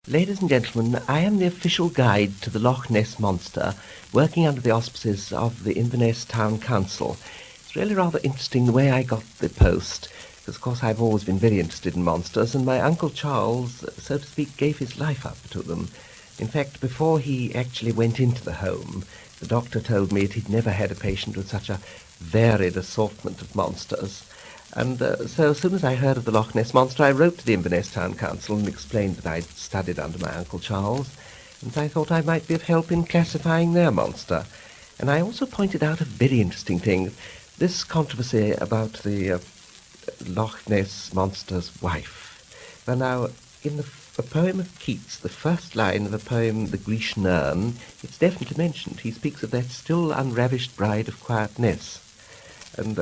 Ladies and gentlemen, I am the official guide to the Loch Ness Monster, working under the auspices of the Inverness Town Council. It's really rather interesting the way I got the post, because of course I've always been very interested in monsters, and my Uncle Charles, so to speak, gave his life up to them. In fact, before he actually went into the home, the doctor told me he'd never had a patient with such a varied assortment of monsters. And so as soon as I heard of the Loch Ness Monster, I wrote to the Inverness Town Council and explained that I'd studied under my Uncle Charles, and I thought I might be of help in classifying their monster. And I also pointed out a very interesting thing. This controversy about the Loch Ness Monster's wife. Well, now, in a poem of Keats, the first line of the poem, The Grecian Urn, it's definitely mentioned. He speaks of that still unravished bride of quiet Ness. And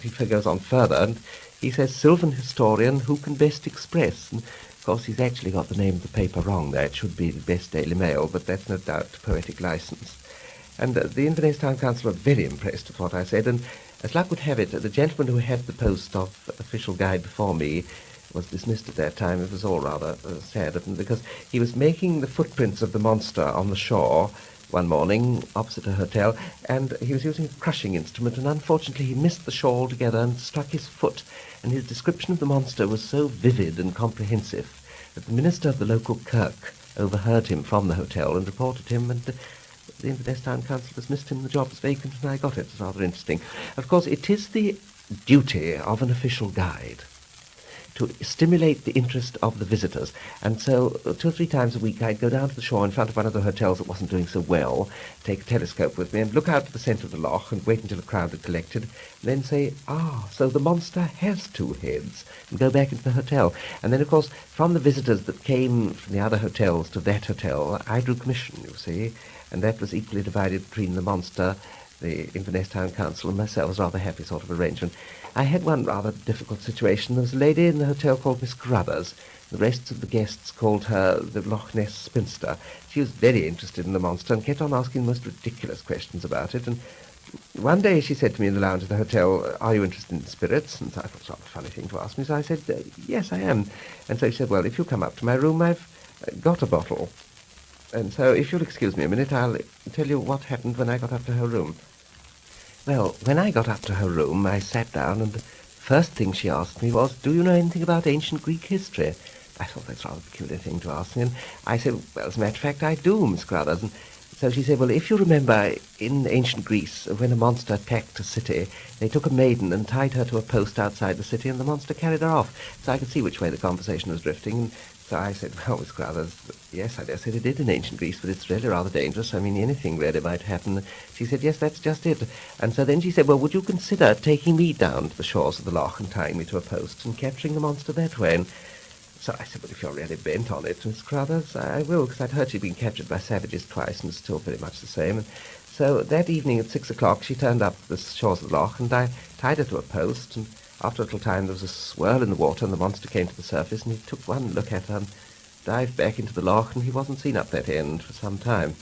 he goes on further, and he says, Sylvan historian, who can best express? And of course, he's actually got the name of the paper wrong there. It should be the Best Daily Mail, but that's no doubt poetic license. And the Inverness Town Council were very impressed with what I said, and as luck would have it, the gentleman who had the post of official guide before me was dismissed at that time. It was all rather sad, because he was making the footprints of the monster on the shore one morning opposite a hotel, and he was using a crushing instrument, and unfortunately he missed the shore altogether and struck his foot, and his description of the monster was so vivid and comprehensive that the minister of the local kirk overheard him from the hotel and reported him, and the Inverness Town Council dismissed him. The job was vacant, and I got it. It's rather interesting. Of course, it is the duty of an official guide to stimulate the interest of the visitors. And so 2 or 3 times a week I'd go down to the shore in front of one of the hotels that wasn't doing so well, take a telescope with me and look out to the centre of the loch and wait until a crowd had collected, and then say, so the monster has 2 heads, and go back into the hotel. And then, of course, from the visitors that came from the other hotels to that hotel, I drew commission, you see, and that was equally divided between the monster, the Inverness Town Council, and myself. It was a rather happy sort of arrangement. I had one rather difficult situation. There was a lady in the hotel called Miss Carruthers. The rest of the guests called her the Loch Ness Spinster. She was very interested in the monster and kept on asking the most ridiculous questions about it. And one day she said to me in the lounge of the hotel, "Are you interested in spirits?" And so I thought it was a funny thing to ask me. So I said, "Yes, I am." And so she said, "Well, if you come up to my room, I've got a bottle. And so if you'll excuse me a minute, I'll tell you what happened when I got up to her room." Well, when I got up to her room, I sat down, and the first thing she asked me was, "Do you know anything about ancient Greek history?" I thought that's a rather peculiar thing to ask me, and I said, "Well, as a matter of fact, I do, Miss Carruthers." And so she said, "Well, if you remember, in ancient Greece, when a monster attacked a city, they took a maiden and tied her to a post outside the city, and the monster carried her off." So I could see which way the conversation was drifting, and so I said, "Well, Miss Carruthers, yes, I dare say they did in ancient Greece, but it's really rather dangerous. I mean, anything really might happen." She said, "Yes, that's just it." And so then she said, "Well, would you consider taking me down to the shores of the loch and tying me to a post and capturing the monster that way?" And so I said, "Well, if you're really bent on it, Miss Carruthers, I will," because I'd heard she'd been captured by savages twice and was still very much the same. And so that evening at 6 o'clock, she turned up the shores of the loch, and I tied her to a post, and after a little time there was a swirl in the water, and the monster came to the surface, and he took one look at her and dived back into the loch, and he wasn't seen up that end for some time.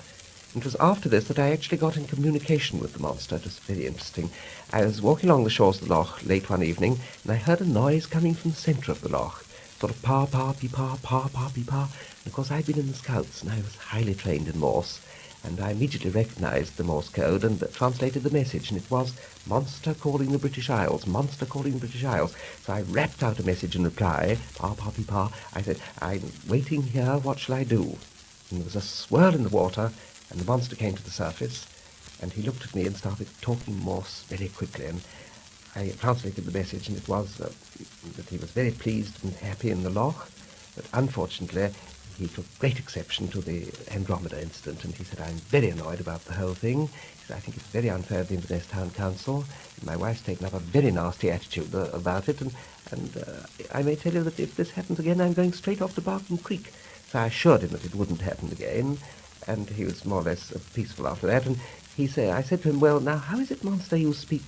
It was after this that I actually got in communication with the monster. It was very interesting. I was walking along the shores of the loch late one evening, and I heard a noise coming from the centre of the loch, sort of pa-pa-pee-pa, pa-pa-pee-pa. And of course I'd been in the Scouts, and I was highly trained in Morse, and I immediately recognised the Morse code and translated the message, and it was "Monster calling the British Isles, monster calling the British Isles." So I rapped out a message in reply, pa-pa-pee-pa. I said, "I'm waiting here, what shall I do?" And there was a swirl in the water, and the monster came to the surface, and he looked at me and started talking Morse very quickly, and I translated the message, and it was that he was very pleased and happy in the loch, but unfortunately he took great exception to the Andromeda incident, and he said, "I'm very annoyed about the whole thing. He said, I think it's very unfair of the Inverness Town Council. And my wife's taken up a very nasty attitude about it, and I may tell you that if this happens again, I'm going straight off to Barton Creek." So I assured him that it wouldn't happen again, and he was more or less peaceful after that. And I said to him, "Well, now, how is it, monster, you speak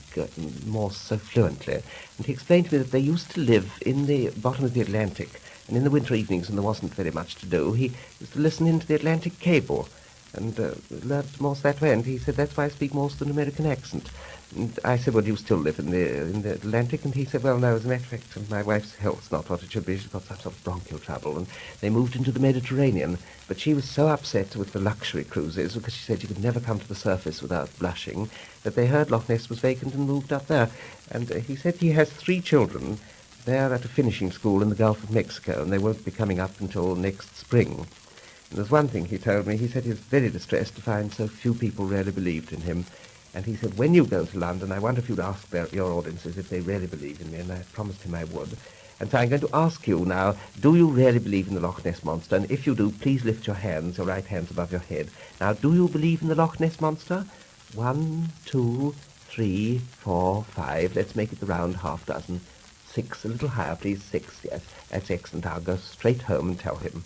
Morse so fluently?" And he explained to me that they used to live in the bottom of the Atlantic, and in the winter evenings, when there wasn't very much to do, he used to listen into the Atlantic cable and learned Morse that way. And he said, "That's why I speak Morse with an American accent." And I said, well, do you still live in the Atlantic? And he said, well, no, as a matter of fact, my wife's health's not what it should be. She's got some sort of bronchial trouble. And they moved into the Mediterranean. But she was so upset with the luxury cruises, because she said she could never come to the surface without blushing, that they heard Loch Ness was vacant and moved up there. And he said he has 3 children. They're at a finishing school in the Gulf of Mexico, and they won't be coming up until next spring. And there's one thing he told me. He said he was very distressed to find so few people really believed in him. And he said, when you go to London, I wonder if you'd ask your audiences if they really believe in me, and I promised him I would. And so I'm going to ask you now, do you really believe in the Loch Ness Monster? And if you do, please lift your hands, your right hands above your head. Now, do you believe in the Loch Ness Monster? 1, 2, 3, 4, 5. Let's make it the round half dozen. 6, a little higher, please. 6, yes. That's excellent. I'll go straight home and tell him.